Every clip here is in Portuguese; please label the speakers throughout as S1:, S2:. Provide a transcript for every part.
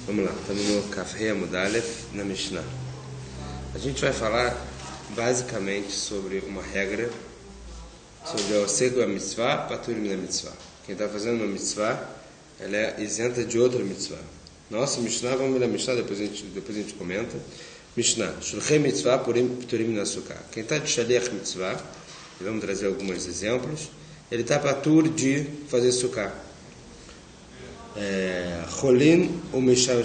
S1: Vamos lá, estamos no Kaf Amud Aleph, na Mishnah. A gente vai falar basicamente sobre uma regra sobre o Oseg a mitzvah, patur min mitzvah. Quem está fazendo uma mitzvah, ela é isenta de outra mitzvah. Nossa Mishnah, vamos ver a Mishnah, depois a gente comenta. Mishnah, Shulchem mitzvah paturim min asukah. Quem está de shaliach mitzvah, e vamos trazer alguns exemplos, ele está patur de fazer sukkah. Cholin ou mexam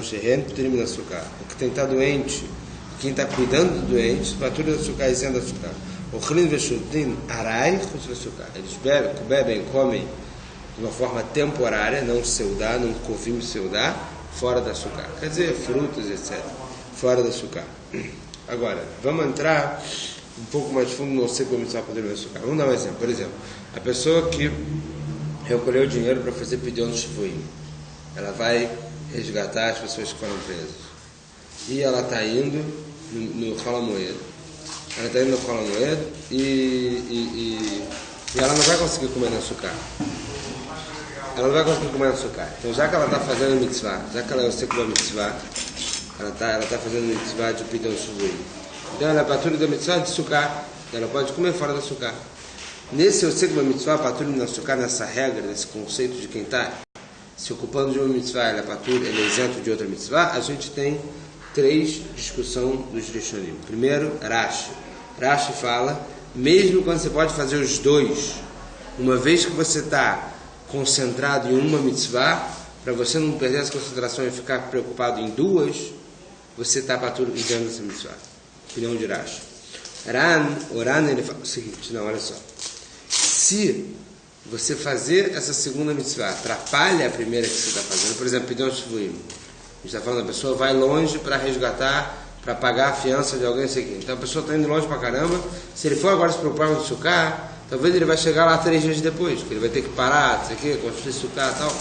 S1: shehen paturim min asukah. O que tem está doente, quem está cuidando do doente, patur min asukah, isenta asukah. O cholin veshutin arai chutz asukah. Eles bebem, comem de uma forma temporária, não seudá, não kovim seudá, fora da açúcar. Quer dizer, frutas, etc. Fora da açúcar. Agora, vamos entrar um pouco mais fundo no Oseg a mitzvah patur min açúcar. Vamos dar um exemplo. Por exemplo, a pessoa que recolheu dinheiro para fazer pidyon shvuim, ela vai resgatar as pessoas que foram presas. E ela está indo no Chol HaMoed. Ela está indo no Chol HaMoed e ela não vai conseguir comer no açúcar. Ela não vai conseguir comer no açúcar. Então, já que ela está fazendo mitzvah, já que ela é o Oseg a mitzvah, ela está fazendo mitzvah de pidyon shvuim. Então, ela é patur da mitzvah de açúcar. Ela pode comer fora do açúcar. Nesse Oseg a mitzvah, patur min asukah, nessa regra, nesse conceito de quem está se ocupando de uma mitzvah, ele é patur, ele é isento de outra mitzvah, a gente tem três discussões dos Rishonim. Primeiro, Rashi. Rashi fala, mesmo quando você pode fazer os dois, uma vez que você está concentrado em uma mitzvah, para você não perder essa concentração e ficar preocupado em duas, você está patur isento dessa mitzvah. Opinião de Rashi. O Ran, ele fala o seguinte, não, olha só. Se você fazer essa segunda mitzvah atrapalha a primeira que você está fazendo, por exemplo, pidyon shvuim, a gente está falando, a pessoa vai longe para resgatar, para pagar a fiança de alguém, isso aqui. Então a pessoa está indo longe para caramba, se ele for agora se preocupar com o sukkah, talvez ele vai chegar lá 3 dias depois, porque ele vai ter que parar, isso aqui, construir sukkah e tal.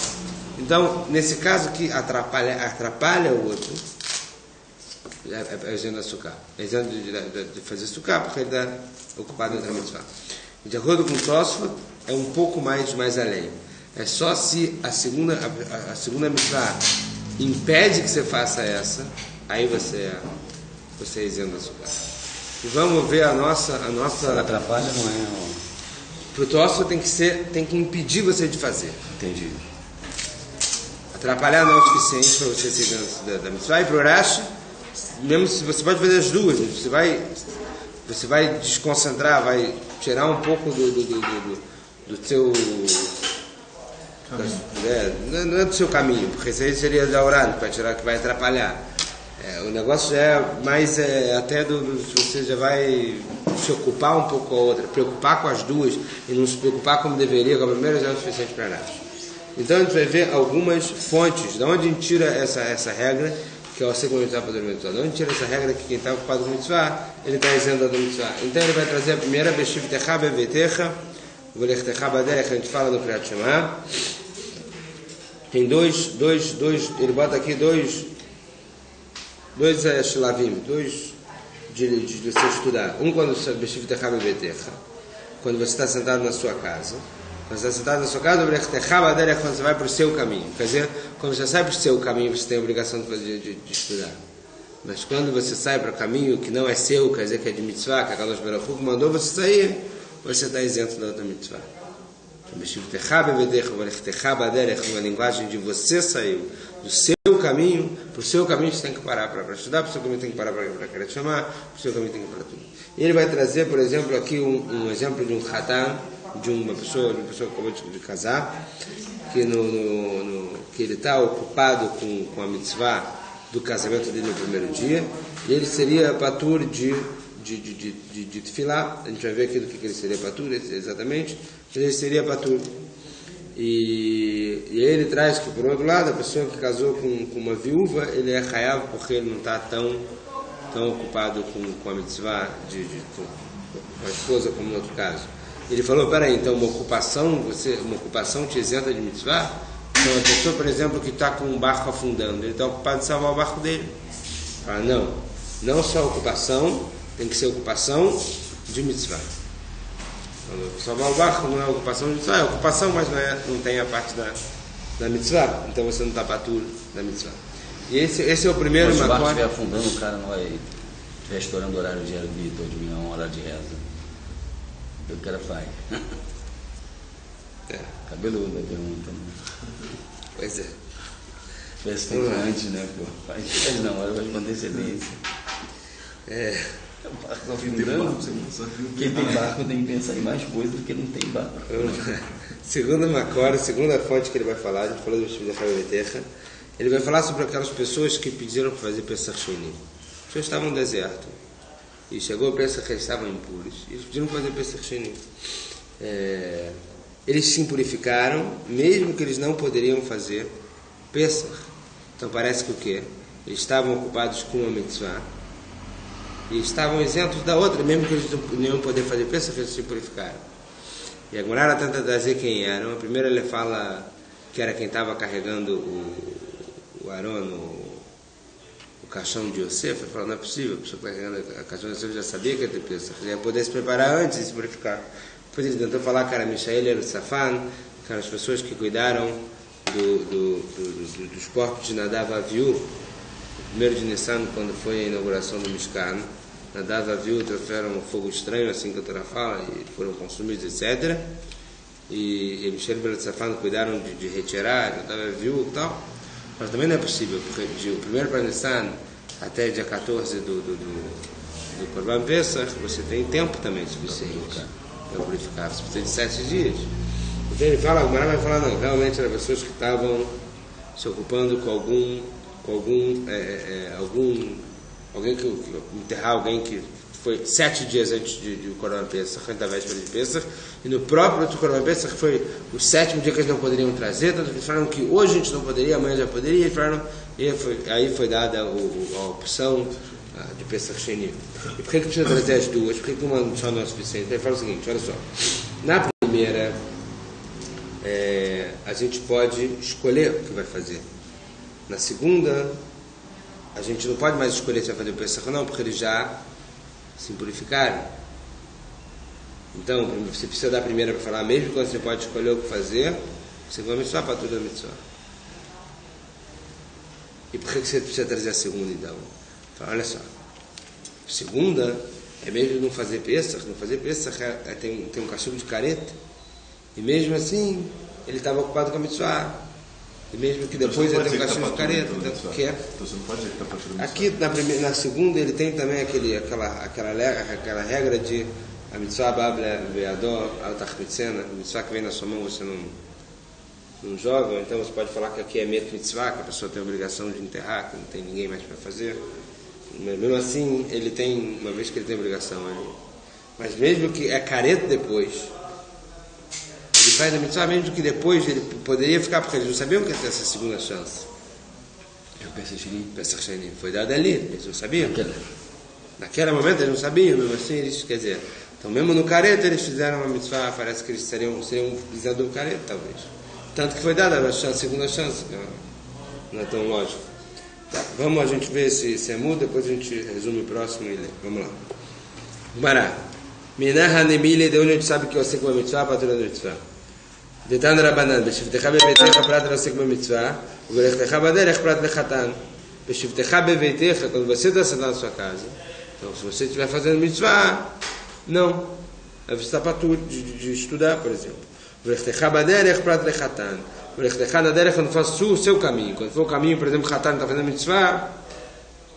S1: Então, nesse caso que atrapalha o outro, é isento da sukkah. É isento de fazer sukkah, porque ele está ocupado em outra mitzvah. De acordo com o Tosfot, é um pouco mais além. É só se a segunda mitzvah impede que você faça essa, aí você é isento da açúcar. E vamos ver a nossa...
S2: Se atrapalha, não é...
S1: Para o Tosfot tem que impedir você de fazer.
S2: Entendi.
S1: Atrapalhar não é o suficiente para você ser isento da mitzvah. E para o Rashi, mesmo se você pode fazer as duas, você vai desconcentrar, vai tirar um pouco do seu não é do seu caminho, porque isso aí seria da Oran, que vai atrapalhar. O negócio já é mais até você já vai se ocupar um pouco com a outra, preocupar com as duas e não se preocupar como deveria com a primeira já é o suficiente para nada. Então a gente vai ver algumas fontes, de onde a gente tira essa regra, que é o Oseg a mitzvah patur min mitzvah. De onde tira essa regra que quem está ocupado com mitzvah, ele está isento da mitzvah. Então ele vai trazer a primeira, Beshivtecha bevetecha, Uvelechtecha baderech, a gente fala no Kriyat Shema. Tem dois, ele bota aqui dois shlavim, dois de você estudar. Um quando você Beshivtecha bevetecha, quando você está sentado na sua casa. Quando você está sentado na sua casa, quando você vai para o seu caminho. Quer dizer, quando você sai para o seu caminho, você tem a obrigação de estudar. Mas quando você sai para o caminho que não é seu, quer dizer que é de mitzvah, que a Kadosh Baruch Hu mandou você sair, você está isento da outra mitzvah. Uma linguagem de você saiu do seu caminho, para o seu caminho você tem que parar para estudar, para o seu caminho tem que parar para querer chamar, para o seu caminho tem que parar tudo. E ele vai trazer, por exemplo, aqui um exemplo de um khatan, de uma pessoa que acabou de casar, que ele está ocupado com a mitzvah do casamento dele no primeiro dia, e ele seria patur de tefilá. A gente vai ver aqui do que ele seria patur exatamente, mas ele seria patur. E aí ele traz que, por outro lado, a pessoa que casou com uma viúva, ele é chayav porque ele não está tão ocupado com a mitzvah com a esposa como no outro caso. Ele falou, peraí, então uma ocupação te isenta de mitzvah? Então a pessoa, por exemplo, que está com um barco afundando, ele está ocupado de salvar o barco dele. Fala, não só ocupação, tem que ser ocupação de mitzvah. Salvar o barco não é ocupação de mitzvah, é ocupação, mas não tem a parte da mitzvah, então você não está patur da mitzvah. E esse é o primeiro
S2: Quando o barco
S1: Makor.
S2: estiver afundando, o cara não vai estiver estourando o horário de erudito ou de manhã, uma hora de reza. O cara faz.
S1: É,
S2: Cabeludo a pergunta, né?
S1: pois é.
S2: Parece que foi antes, né, pô? Faz não, agora vai com antecedência.
S1: É.
S2: O barco afundando. Quem tem barco tem que pensar em mais coisas do que não tem barco.
S1: Segundo Makor, segunda fonte que ele vai falar, a gente falou do Shivdechá Bebetecha, ele vai falar sobre aquelas pessoas que pediram para fazer Pesach Sheni. As pessoas estavam no deserto. E chegou o Pesach, eles estavam impuros. E eles pediram para fazer Pesach Sheni. Eles se impurificaram, mesmo que eles não poderiam fazer Pesach. Então parece que o quê? Eles estavam ocupados com uma mitzvah. E estavam isentos da outra, mesmo que eles não iam poder fazer Pesach, eles se purificaram. E a Gemara tenta trazer quem eram. A primeira ele fala que era quem estava carregando o Aron, o caixão de Yosef. Ele falou, não é possível, a pessoa que está carregando a caixão de Yosef já sabia que ia ter Pesach, ele ia poder se preparar antes de se purificar. Depois ele tentou falar que era Mishael e era o Safan, que eram as pessoas que cuidaram dos porcos de Nadav e Avihu. Primeiro de Nissan, quando foi a inauguração do Mishkan, Nadav e Avihu trouxeram um fogo estranho, assim que a Torá fala, e foram consumidos, etc. E Mishael e Safan cuidaram de retirar, Nadav e Avihu e tal. Mas também não é possível, porque de primeiro para Nissan até dia 14 do Korban Pesach, você tem tempo também suficiente para purificar, você precisa de 7 dias. Então ele fala, o Gemara vai falar, não, realmente eram pessoas que estavam se ocupando com alguém que enterrar alguém que foi 7 dias antes do Korban Pesach, antes da véspera de Pesach, e no próprio Korban Pesach foi o 7º dia que eles não poderiam trazer, tanto que eles falaram que hoje a gente não poderia, amanhã já poderia, e eles falaram, aí foi dada a opção de Pesach Sheni. E por que precisa trazer as duas? Por que uma só não é suficiente? Ele fala o seguinte, olha só, na primeira a gente pode escolher o que vai fazer. Na segunda, a gente não pode mais escolher se vai fazer o Pesach ou não, porque eles já se purificaram. Então, você precisa da primeira para falar, mesmo quando você pode escolher o que fazer, você vai mitzvah para tudo a mitzvah. E por que você precisa trazer a segunda, então? Fala, olha só, a segunda é mesmo não fazer Pesach, tem um castigo de careta, e mesmo assim, ele estava ocupado com a mitzvah. E mesmo que depois ele tem um castigo de careta, então você não pode dizer que está fazendo aqui na segunda ele tem também aquela regra de a mitzvah babla veador al-tachmitzena, a mitzvah que vem na sua mão você não joga, então você pode falar que aqui é met mitzvah, que a pessoa tem a obrigação de enterrar, que não tem ninguém mais para fazer. Mas mesmo assim ele tem, uma vez que ele tem obrigação ali. Mas mesmo que é careta depois, ele faz a mitzvah, mesmo que depois ele poderia ficar, porque eles não sabiam que ia ter essa segunda chance. Pesach Sheni foi dado ali, eles não sabiam. Naquele momento eles não sabiam, mesmo assim eles, quer dizer, então mesmo no careta eles fizeram uma mitzvah, parece que eles seriam precisando do careta, talvez. Tanto que foi dada a segunda chance, não é tão lógico. Tá, vamos a gente ver se é mudo, depois a gente resume o próximo e lê. Vamos lá. Gumará. Minah hanemile, de onde a gente sabe que eu sei como é mitzvah, para toda a mitzvah. Detan Rabanan, Beshivtecha bebetecha prat lasek b'mitzvah, u'belechtecha baderech prat lechatan. Beshivtecha bebetecha, quando você está sentado na sua casa, então se você estiver fazendo mitzvah, não. Aí você está para tudo de estudar, por exemplo. U'belechtecha baderech prat lechatan. U'belechtecha baderech, quando faz o seu caminho. Quando for o caminho, por exemplo, chatan está fazendo mitzvah,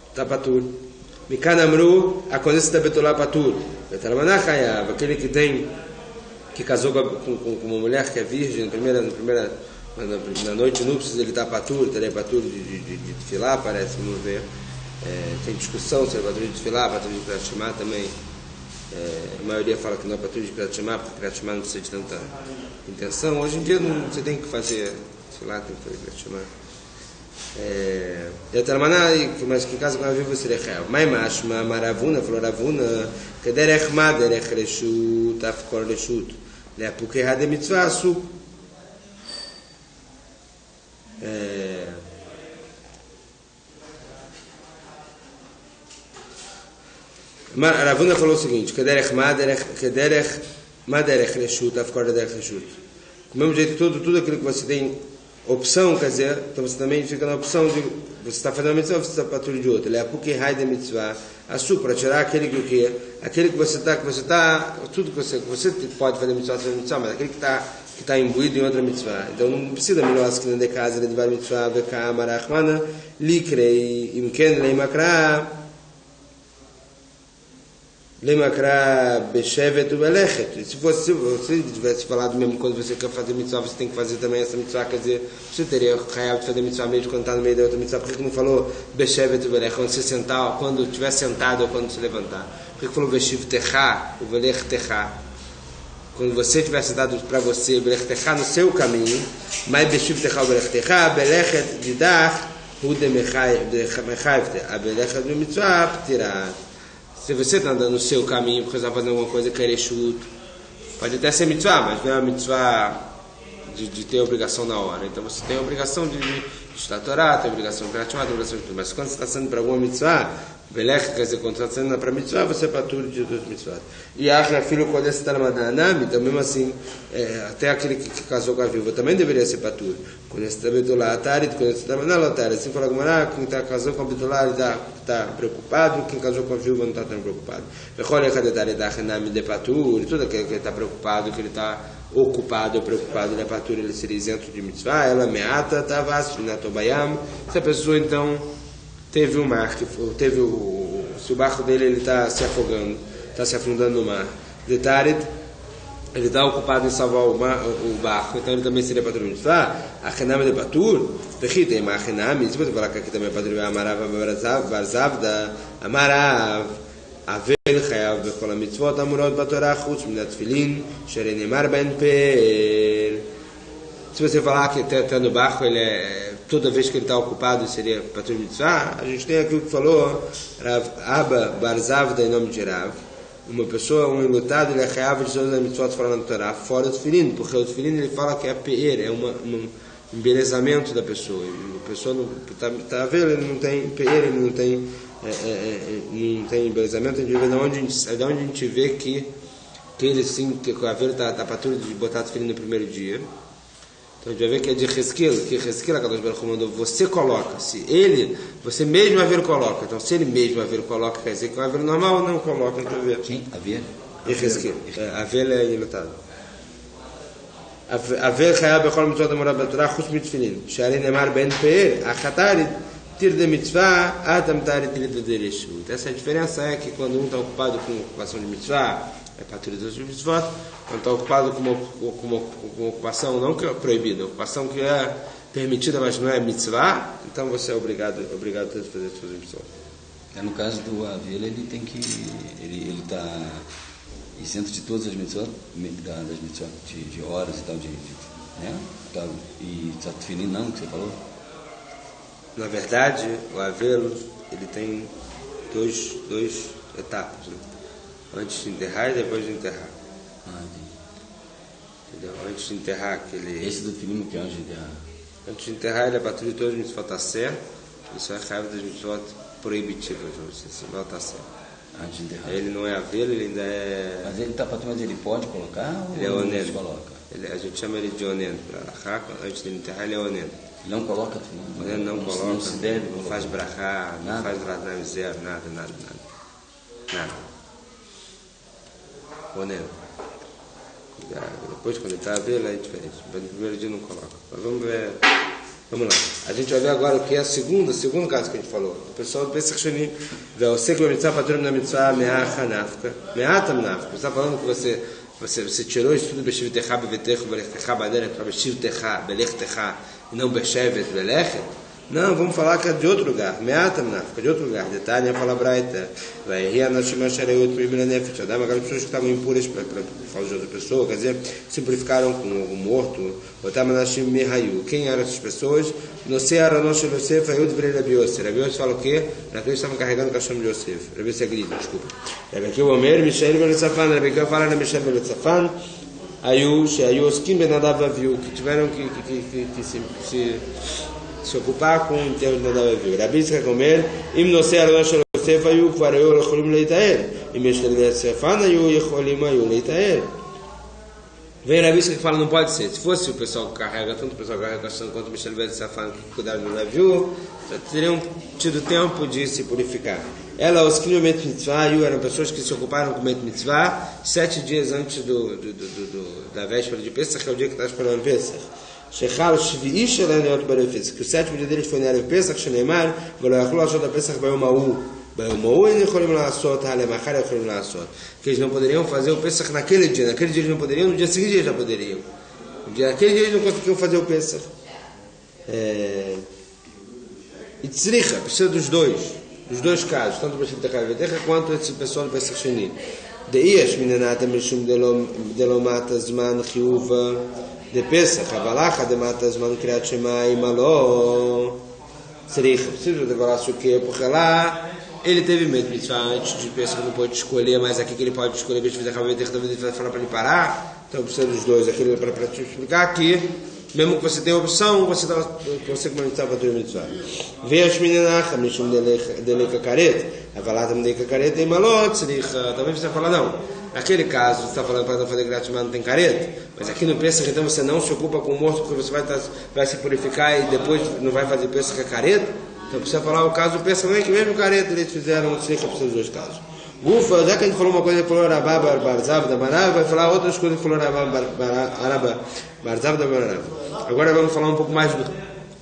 S1: está para tudo. Mikan amru, acontece da betolá para tudo. Betalmanach hayav, aquele que casou com uma mulher que é virgem, na noite núpcias ele está patur, teria patur de filar, parece, vamos ver. Tem discussão se é patur de filar, patur de Kriyat Shema também. A maioria fala que não é patur de Kriyat Shema, porque Kriyat Shema não precisa de tanta intenção. Hoje em dia você tem que fazer filar, tem que fazer Kriyat Shema. Mas que casa com a viva seria real. Mas Maravuna falou Ravuna, que derech ma derech reshut, afkor reshut. Porque errado é mitzvah asu. Ravuna falou o seguinte: que derech ma derech reshut, afkor derech reshut. Do mesmo jeito, tudo aquilo que você tem opção, quer dizer, então você também fica na opção de você está fazendo uma mitzvah, você está patrulha de outra. Ele é porque raio da mitzvah, para tirar aquele que o quê? Aquele que você está, tudo que você pode fazer mitzvah, mas aquele que está imbuído em outra mitzvah. Então não precisa melhor que de casa, ele vai mitzvah, veka, marachmana, likrei, imken, leimakra, beshevet ubelechet. Se você tivesse falado mesmo quando você quer fazer mitzvah, você tem que fazer também essa mitzvah, quer dizer, você teria raiado de fazer mitzvah mesmo quando está no meio da outra mitzvah. Por que não falou beshevet ubelechet, quando você sentar, quando estiver sentado ou quando se levantar? Por que falou beshiv techa, ubelech techa? Quando você estiver sentado para você, ubelech techa no seu caminho, mas beshiv techa, ubelech techa, belechet didach, udemechayvte, abelechet do mitzvah, ptirat. Se você está andando no seu caminho porque você está fazendo alguma coisa que é chuto, pode até ser mitzvah, mas não é uma mitzvah de ter obrigação na hora. Então você tem a obrigação de estudar a Torá, tem a obrigação de gratimar, tem a obrigação de tudo. Mas quando você está sendo para alguma mitzvah, belech, quer dizer, quando você está sendo para mitzvah, você é para tudo de duas mitzvahs. E a filho quando você está na Madanami, então mesmo assim, até aquele que casou com a viúva também deveria ser para tudo. Quando você está betulá, tarit, quando você está na lotária, assim fala quem casou com a betulá, ele está preocupado, quem casou com a viúva não está tão preocupado. Tudo aquele que está preocupado, que ele está ocupado ou preocupado, ele é para tudo, ele seria isento de mitzvah, ela meata, tavas, natobayam. Se a pessoa então teve um mar, se o barco dele ele está se afogando, está se afundando no mar, detaret, ele está ocupado em salvar o barco, então ele também seria patrulha de mitzvah. A rename de patur, tem uma rename, se você falar que aqui também é patrulha, amarav, barzavda, amarav, avel, chayav, bechol mitzvot, amurot, batorah, chutz, minat filin, sherenemar ben per. Se você falar que está no barco, ele toda vez que ele está ocupado seria patrulha de mitzvah, a gente tem aqui o que falou, Rav Abba Barzavda em nome de Rav, uma pessoa, um enlutado, ele é chayav de todas as mitzvot fora da Torá, fora do filin, porque o filin ele fala que é peer, é um embelezamento da pessoa, e a pessoa está vendo, ele não tem peer, ele não tem embelezamento, a gente vê de onde a gente vê que ele sim, que a velha está patrulha de botar o filin no primeiro dia. Então a gente vai ver que é de Hezkel, que Hezkel, a Kadosh Baruch Hu mandou, você coloca, se ele, você mesmo a ver coloca, então se ele mesmo a ver coloca, quer dizer que a ver normal não coloca, então ver.
S2: Quem? A ver?
S1: Hezkel, a ver é ilutado. A ver chayab bechol mitzvot amorah b'Torah chutz mitfilin, she'ari nemar ben pe'er, achatarit, tir de mitzvah, atam tarit tir de reshut. Essa diferença é que quando um está ocupado com ocupação de mitzvah, é patrulha dos mitzvot, quando está ocupado com uma ocupação não que é proibida, ocupação que é permitida, mas não é mitzvah, então você é obrigado a fazer suas mitzvot.
S2: No caso do Avel, ele tem que, ele está isento de todas as mitzvot, das mitzvot de horas e tal, né? E Tzatfilin não, que você falou?
S1: Na verdade, o Avel, ele tem dois etapas, né? Antes de enterrar e depois de enterrar. Entendeu? Antes de enterrar,
S2: esse do filme que é antes de enterrar.
S1: Antes de enterrar, ele é patrulha de todas as mitzvot tá certo, e só é raiva das mitzvot proibitivas, vamos dizer assim, não está certo.
S2: Antes de enterrar.
S1: Ele não é Avel, ele ainda é.
S2: Mas ele está patrulha, mas ele pode colocar
S1: ele
S2: ou
S1: é
S2: não
S1: onen.
S2: coloca?
S1: A gente chama ele de onen. Antes de enterrar, ele é onen.
S2: Ele não coloca filme?
S1: Onen não coloca,
S2: não se deve
S1: não
S2: colocar.
S1: faz brachá, não faz radam zero, nada. Onen. Depois, quando ele está a ver, é diferente. Mas no primeiro dia não coloca. Mas vamos ver. Vamos lá. A gente vai ver agora o que é o segundo caso que a gente falou. O pessoal pensa que você que vai mitzvah patrulha na mitzvah me'acha nafka. Me'atam nafka. Você está falando que você tirou isso tudo beshiv techa bevetecha belech techa baderech beshiv techa belech techa e não beshevet belechet. Não, vamos falar que é de outro lugar. Me'atam nafka, de outro lugar. Detalhe, fala braita. Vai rir a nossa machareut primila nefesh. Adam, aquelas pessoas que estavam impuras para causa de outra pessoa, quer dizer, simplificaram com o morto. Otam anashim mehayu. Quem eram essas pessoas? No seara nosso Yosef, Ayud vrei Rabi Yosef. Rabi Yosef fala o quê? Naqueles estavam carregando o caixão de Yosef. Rabi Yosef grita, desculpa. Rabi Akiva Omer, Mishael Belitzafan. Rabi Akiva fala na Mishael Belitzafan. Ayu, Oskim Benadav Aviu, que tiveram que se ocupar com o enterro de Nadav Aviu. Rabi Yitzchak Omer, Im no seara nosso Yosef, Ayu, Kvareu, Lecholim Leitael. Im Mishael Belitzafan, Ayu, Yecholim, Ayu, Leitael. Vem Rabi que fala, não pode ser. Se fosse o pessoal que carrega, tanto o pessoal que carrega caixão quanto o Michel Bezerra Safan que cuidaram do navio, já teriam tido tempo de se purificar. Ela, os que met mitzvah, eram pessoas que se ocuparam com met mitzvah 7 dias antes da véspera de Pesach, que é o dia que está esperando Pesach. Shechal Shvi'ish Elaniot Barefetz, que o 7º dia deles foi Nerev Pesach, Sheneimar, Velachlu Ashot Pesach Bayom Ha'u. Que eles não poderiam fazer o Pesach naquele dia eles não poderiam, no dia seguinte eles já poderiam. Naquele dia eles não conseguiam fazer o Pesach. E tzricha, precisa dos dois casos, tanto o Pesach da Kavetecha quanto esse pessoal do Pesach Sheni. Deias minenata mishum delomata zman chiuva de Pesach, avalacha de mata zman kriat shema imalo. Tzricha, precisa de falar o quê? Porque lá ele teve medo de antes de Pesach, não pode escolher, mas aqui que ele pode escolher, que ele vai falar para ele parar. Então precisa dos dois, aquele para te explicar que mesmo que você tenha opção, você começar a fazer mitzvah. Veja menina, mishum deleka karet, avalada deleka karet e malot, também você fala não. Naquele caso, você está falando para não fazer grátis, mas não tem careta. Mas aqui no Pesach, então você não se ocupa com o morto, porque você vai se purificar e depois não vai fazer Pesach com a careta. Então precisa falar o caso do Pesach também, que mesmo careta eles fizeram, não sei que precisa dos dois casos. Ufa, já que a gente falou uma coisa, ele falou Rabá Barzav da Marav, vai falar outras coisas que falou Rabá Barzav da Marav. Agora vamos falar um pouco mais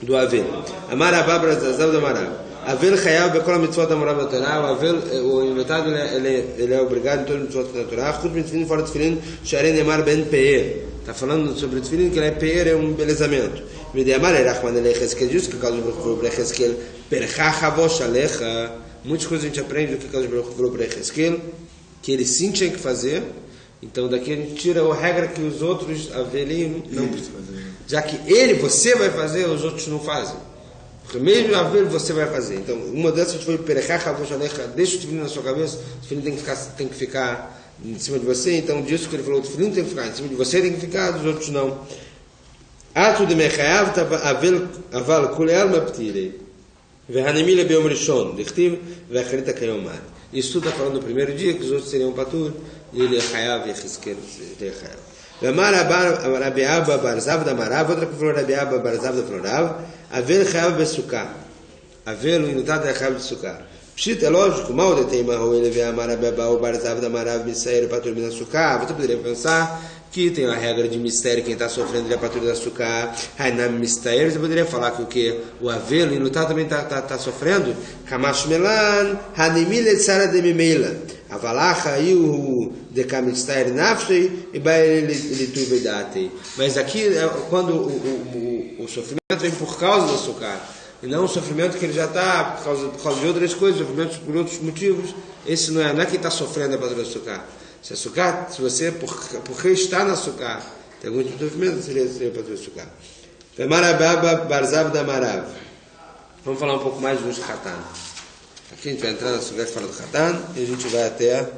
S1: do Avel. Amar Rabá Barzav da Marav. Avel Chayav Bekol HaMitzvot HaMorav BaTorah. O Avel, o inventado, ele é obrigado em todos os mitzvot da Torá. Chutz mitzvot fora de Tefilin, Sharei Neymar Ben Pe'er. Está falando sobre o Tefilin, que ele é Pe'er, é um embelezamento. Mediamar Erachman Ele Cheskel, diz que o caso do Bre Cheskel, Perchachavosh Alecha. Muitas coisas a gente aprende do que o caso do Bre Cheskel, que ele sim tinha que fazer. Então daqui a gente tira a regra que os outros Avelim não precisam fazer. Já que você vai fazer, os outros não fazem. Porque mesmo a ver você vai fazer. Então, uma dessas foi Perechacha, deixa o tefilin na sua cabeça, o tefilin tem que ficar em cima de você. Então, disso que ele falou, o tefilin tem que ficar em cima de você, tem que ficar, dos outros não. Ato de Mechayav, aval kulel maptirei. Vehanimile beom rishon, dichtiv, vecharita kayomar. Isso tudo está falando no primeiro dia, que os outros seriam patur, e ele é chayav, e Yechizkel, é chayav. Vemar Rabi Abba Barzav da Marav, outra que falou Rabi Abba Barzav da Florav, Avel Chayav Besukah. Avel, o inutado é Chayav Besukah. Pshit, é lógico, mal de Teimahu, ele vê a Marabi Abba, o Barzav da Marav, Misair, para terminar Sukah. Você poderia pensar que tem uma regra de mistério, quem está sofrendo é para terminar Sukah. Hainam Mistair, você poderia falar que o que? O Avel, o inutado também está sofrendo. Kamash Melan, Hanimile Sara de Mimela. Avalacha iu de kamistair nafshei e baile lituvedate. Mas aqui, quando o sofrimento vem por causa do açúcar, e não o sofrimento que ele já está por causa de outras coisas, sofrimentos por outros motivos, esse não é quem está sofrendo é para o açúcar. Se você, porque está no açúcar, tem algum tipo de sofrimento, seria para o açúcar. Marababa Barzav da Marav. Vamos falar um pouco mais dos Khatan. Aqui a gente vai entrar na Sugat fala do Khatan e a gente vai até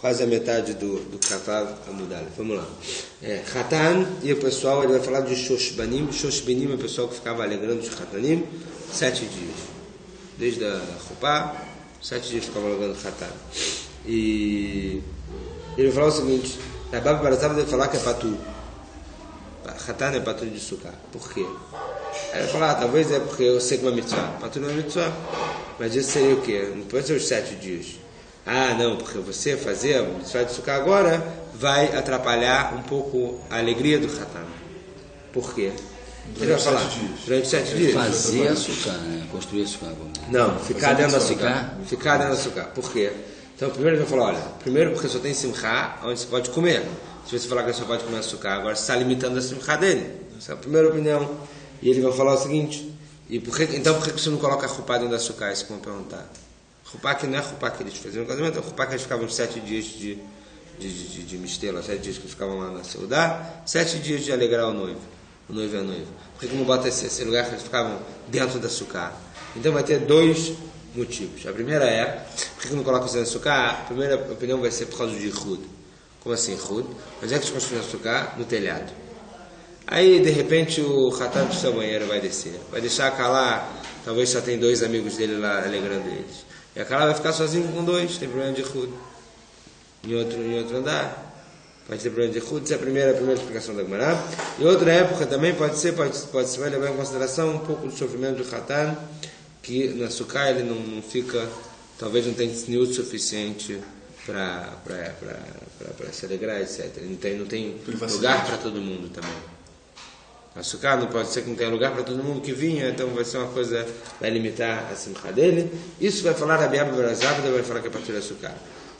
S1: quase a metade do Khatav Amudal. Vamos lá. Khatan e o pessoal, ele vai falar de Shoshbanim. Shoshbanim é o pessoal que ficava alegrando os Khatanim 7 dias. Desde a Chupá, 7 dias ficava alegrando Khatan. E ele vai falar o seguinte: Rabab Barzav deve falar que é Patu. Khatan é Patu de Sukkah. Por quê? Aí ele vai falar, talvez é porque eu sei que é uma mitzvah. Patu não é mitzvah. Mas isso seria o quê? Não pode ser os 7 dias. Ah, não, porque você fazer a mitzvah de Sukkah agora vai atrapalhar um pouco a alegria do Khatan. Por quê? Ele vai falar, durante 7 dias.
S2: Fazer a Sukkah, né? Construir a Sukkah.
S1: Não, ficar dentro da Sukkah. Ficar dentro da Sukkah. Por quê? Então, primeiro ele vai falar, olha, primeiro porque só tem simchá, onde você pode comer. Se você falar que você só pode comer açúcar, agora você está limitando a simchá dele. Essa é a primeira opinião. E ele vai falar o seguinte, então por que você não coloca a chupá dentro da açúcar? Isso que vão perguntar. Chupá que não é chupá que eles faziam no casamento, é chupá que eles ficavam 7 dias de mistela, 7 dias que eles ficavam lá na Seudá, 7 dias de alegrar o noivo e a noiva. Por que não bota esse lugar que eles ficavam dentro da açúcar? Então vai ter 2 motivos. A primeira é, por que não coloca isso no açúcar? A primeira opinião vai ser por causa de Rud. Como assim Rud? Onde é que eles construíram açúcar? No telhado. Aí, de repente, o Khatan do seu banheiro vai descer. Vai deixar a Kalá, talvez só tem 2 amigos dele lá alegrando eles. E a Kalá vai ficar sozinho com 2, tem problema de Rud. Em outro andar. pode ter problema de Yehud, essa é a primeira explicação da Gemara. E outra época também pode ser, vai levar em consideração um pouco do sofrimento do Hatan, que na Sukkah ele não fica, talvez não tenha tzniut suficiente para se alegrar, etc. Não tem lugar para todo mundo também. A Sukkah não pode ser que não tenha lugar para todo mundo que vinha, então vai ser uma coisa, vai limitar a simcha dele. Isso vai falar Rabi Abba bar Zabda, vai falar que é patur da Sukkah.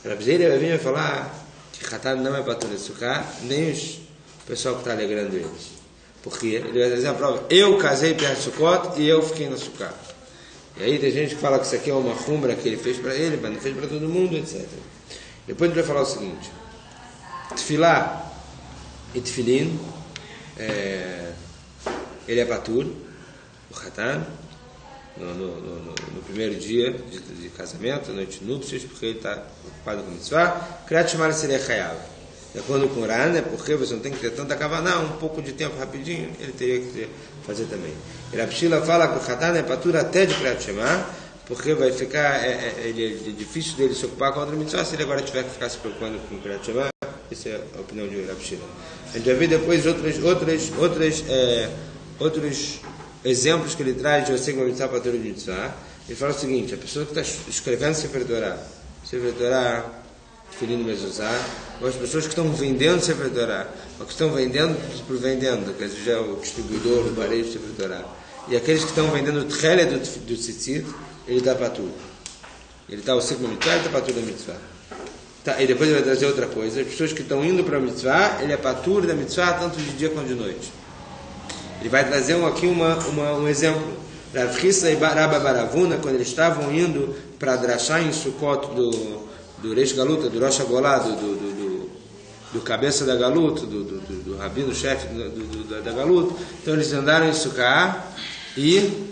S1: Rabi Zeira vai vir e falar que Hatan não é patur da Sukkah, nem o pessoal que está alegrando eles. Porque ele vai trazer a prova, eu casei perto de Sukkot e eu fiquei na Sukkah. E aí tem gente que fala que isso aqui é uma rumbra que ele fez para ele, mas não fez para todo mundo, etc. Depois a gente vai falar o seguinte, Tefilá e Tefilin, ele é patur, o Hatan, no primeiro dia de casamento, noite de núpcias, porque ele está ocupado com mitzvah. Kriyat Shema seria chayav. De acordo com o Ran, porque você não tem que ter tanta kavaná, um pouco de tempo rapidinho, ele teria que fazer também. E Rabi Shila fala que o Hatan é patur até de Kriyat Shema, porque vai ficar, é difícil dele se ocupar com outra mitzvah, se ele agora tiver que ficar se preocupando com Kriyat Shema. Essa é a opinião de Rabi Shila. A gente vai ver depois outros exemplos que ele traz de você começar para ter o mitzvah. Ele fala o seguinte, a pessoa que está escrevendo Sefer Torah, Tefilin Mezuzah, ou as pessoas que estão vendendo Sefer Torah, ou que estão vendendo, quer dizer, já o distribuidor, o varejo Sefer Torah, e aqueles que estão vendendo o tchele do tzitzit, ele está para tudo. Ele está o ciclo mitzvah, ele está para tudo da mitzvah. Tá, e depois ele vai trazer outra coisa, as pessoas que estão indo para a mitzvah, ele é para tudo da mitzvah, tanto de dia quanto de noite. Ele vai trazer aqui um exemplo. Rav Chissa e Rabba Baravuna, quando eles estavam indo para Drashá em Sukkot do Reish Galuta, do Rosh Hagolá, do cabeça da Galuta, do rabino chefe da Galuta, então eles andaram em Sukkah e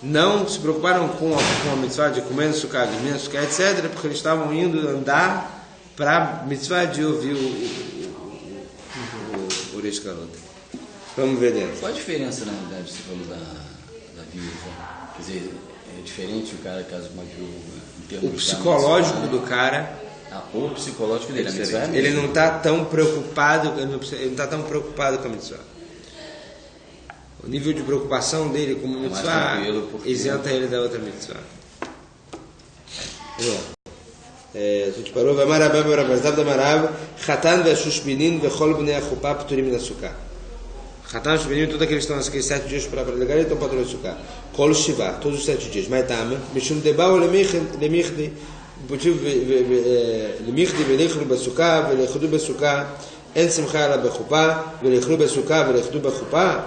S1: não se preocuparam com a mitzvah de comer no Sukkah, de dormir no Sukkah, etc., porque eles estavam indo andar para a mitzvah de ouvir o Reish Galuta. Vamos ver dentro.
S2: Qual a diferença, na verdade, você falou da viúva? Quer dizer, é diferente o cara casa com uma viúva em termos
S1: o psicológico do cara.
S2: O psicológico dele, a mitzvah é
S1: ele não está tão preocupado, ele não está tão preocupado com a mitzvah. O nível de preocupação dele com a mitzvah isenta ele da outra mitzvah. A gente parou, vai Marabav, Rabazab da Marav, Hatan ve'Shushbinin ve'chol bnei achupá pturim na Sukkah. Hatan ve'Shushbinin, todos aqueles que estão aqueles 7 dias para pregar, estão para o Sukkah. Kol Shiva, todos os 7 dias. Mas Tama, Mishum debao lemichdi, lemichdi ve'lechru b'Sukkah, ve'lechru b'Sukkah, en simcha ela b'chupá, ve'lechru b'Sukkah, ve'lechru b'chupá,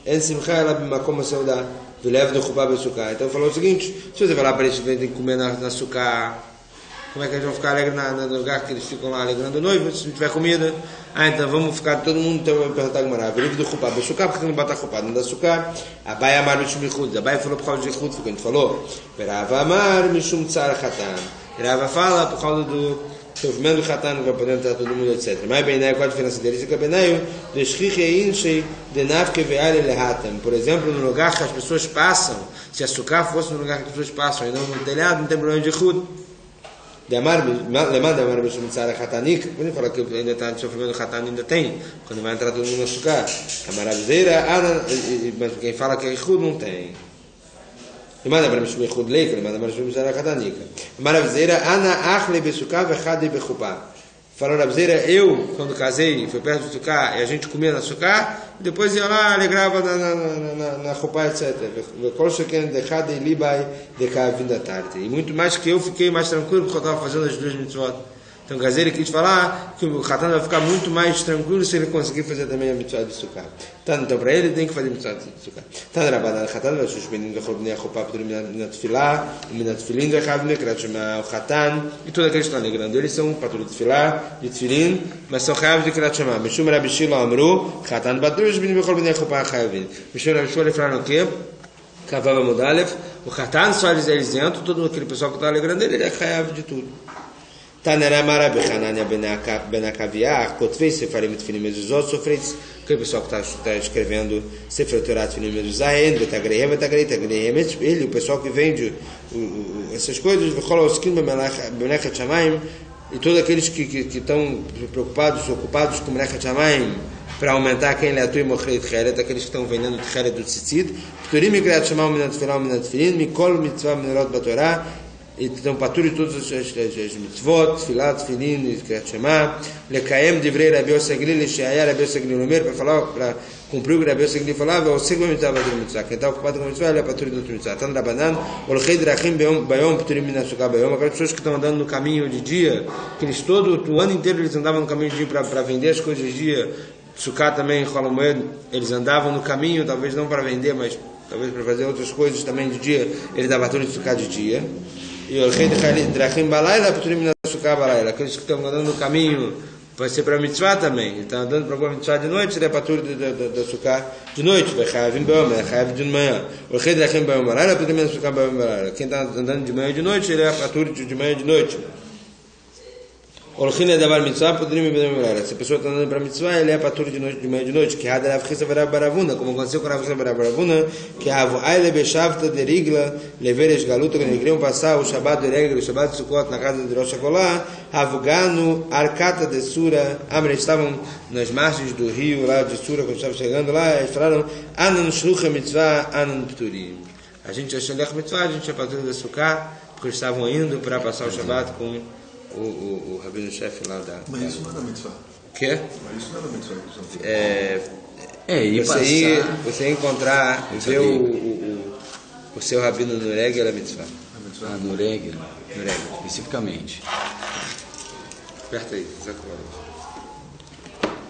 S1: en simcha ela b'makom ha'seudah, ve'lev do chupá b'Sukkah. Então falou o seguinte, se você falar para eles que vêm comer na Sukkah, como é que eles vão ficar alegres no lugar que eles ficam lá alegrando o noivo, se não tiver comida? Então vamos ficar todo mundo, então vai perguntar a Gemara, veio do chupá b'Sukkah, porque não bota chupá dentro da Sukkah? Abai amar mishum yichud, Abai falou por causa de yichud, foi o que a gente falou. Rava amar mishum tzar hatan, Rava fala por causa do sofrimento do hatan, que vai poder entrar todo mundo, etc. Mas Benai, qual a diferença deles? Que Benai, por exemplo, no lugar que as pessoas passam, se a Sukkah fosse no lugar que as pessoas passam e não no telhado, não tem problema de yichud. Lemanda Amar Mishum Tzar Hatanik, quando ele fala que ainda está de sofrimento do Hatan, ainda tem, quando vai entrar todo mundo no Sukkah. Amaravizeira, mas quem fala que é Yichud não tem. Lemanda Amar Mishum Yichud Leika, Lemanda Amar Mishum Tzar Hatanik. Amaravizeira, Ana Achle Besukkah Vechade Bechupá. Falou Rabizeira, eu, quando casei, fui perto do Sukkah, e a gente comia na Sukkah, e depois ia lá, alegrava na Chupá, etc. E muito mais que eu fiquei mais tranquilo, porque eu estava fazendo as duas mitzvot. Então Gazeira quis falar que o Hatan vai ficar muito mais tranquilo se ele conseguir fazer também a mitzvah de Sukkah. Então para ele tem que fazer a mitzvah de Sukkah. Então Rabanan Hatan vai suspender o Bnei Achupá por na Tefilá, o na Tefilin vai Chavne, Kriyat Shema, o Hatan, e todos aqueles que estão alegrando. Eles são patur de Tefilá, de Tefilin, mas são Chayav de Kriyat Shema. Mishum Rabi Shila Amru, Hatan patur, os Bnei Achupá Chayavin. Mishum Rabi Shila falaram o quê? Kavav Mudalev, o Hatan só eles isentam, todo aquele pessoal que está alegrando ele é Chayav de tudo. Tanara Marabi Hanania Ben Akaviah, Kotvei Sefarim Tfilim Mezuzot, sofreis, aquele pessoal que está escrevendo Sefer Torah Tfilim Mezuzah, Betagreihem, ele, o pessoal que vende essas coisas, Vechol Oskim Bemelechet Shamayim, e todos aqueles que estão preocupados, ocupados com Mlechat Shamayim, para aumentar quem é e morrer de Tchelet, aqueles que estão vendendo Tchelet do Tzitzit, Pturim Mikrat Shema Minat Tefilá Minat Tefilin, Mikol Mitzvah Minerot Batorá, e estão patur de todas as mitzvot, Tefilá, Tefilin e Mikrat Shema, Lekaem Divrei Rabi Yossi Glili, Sheaya Rabi Yossi Glili Omer, para cumprir o que Rabi Yossi Glili falava, o Segma Mitzvah Batur Mitzvah, quem está ocupado com a mitzvah, ele é patur de outra mitzvah. Tan Rabanan, Olchei Drachim Bayom, Pturim Minat Sukkah Bayom, aquelas pessoas que estão andando no caminho de dia, que eles o ano inteiro eles andavam no caminho de dia para vender as coisas de dia. Sukkah também, Cholamoed, eles andavam no caminho, talvez não para vender, mas talvez para fazer outras coisas também de dia, ele dava tudo de Sukkah de dia. E o rei de Drachim Balayla, Sukkah Balayla, aqueles que estão andando no caminho, vai ser para mitzvah também, ele está andando para alguma mitzvah de noite, ele é para tudo da Sukkah de noite, vai Chayavim Beom, é Chayav de manhã. O rei de Drachim Beom Balayla, Sukkah Beom Balayla, quem está andando de manhã e de noite, ele é para tudo de manhã e de noite. Olchine davar mitzvah, poderia me ver. Se a pessoa está andando para mitzvah, ele é patur de noite, de manhã de noite. Que há Rav Chisa Rav Baravuna, como aconteceu com Rav Chisa Rav Baravuna, que há Aile Beshavta de Rigla, Leveres Galuta, que eles queriam passar o Shabbat de Regla, o Shabbat de Sukkot na casa de Rosh Hashanah, Avganu, Arcata de Sura, eles estavam nas margens do rio lá de Sura, quando estavam chegando lá, eles falaram, Anan Shlucha Mitzvah, Anan Pturim. A gente é Shalech Mitzvah, a gente é patur de Sukkah, porque eles estavam indo para passar o Shabbat com o rabino-chefe lá da...
S3: Mas isso não era mitzvah.
S1: O quê?
S3: Mas isso não era mitzvah.
S1: Você encontrar, ver o seu rabino no Regel é mitzvah.
S2: No Regel, especificamente.
S1: Aperta aí, Zacolos.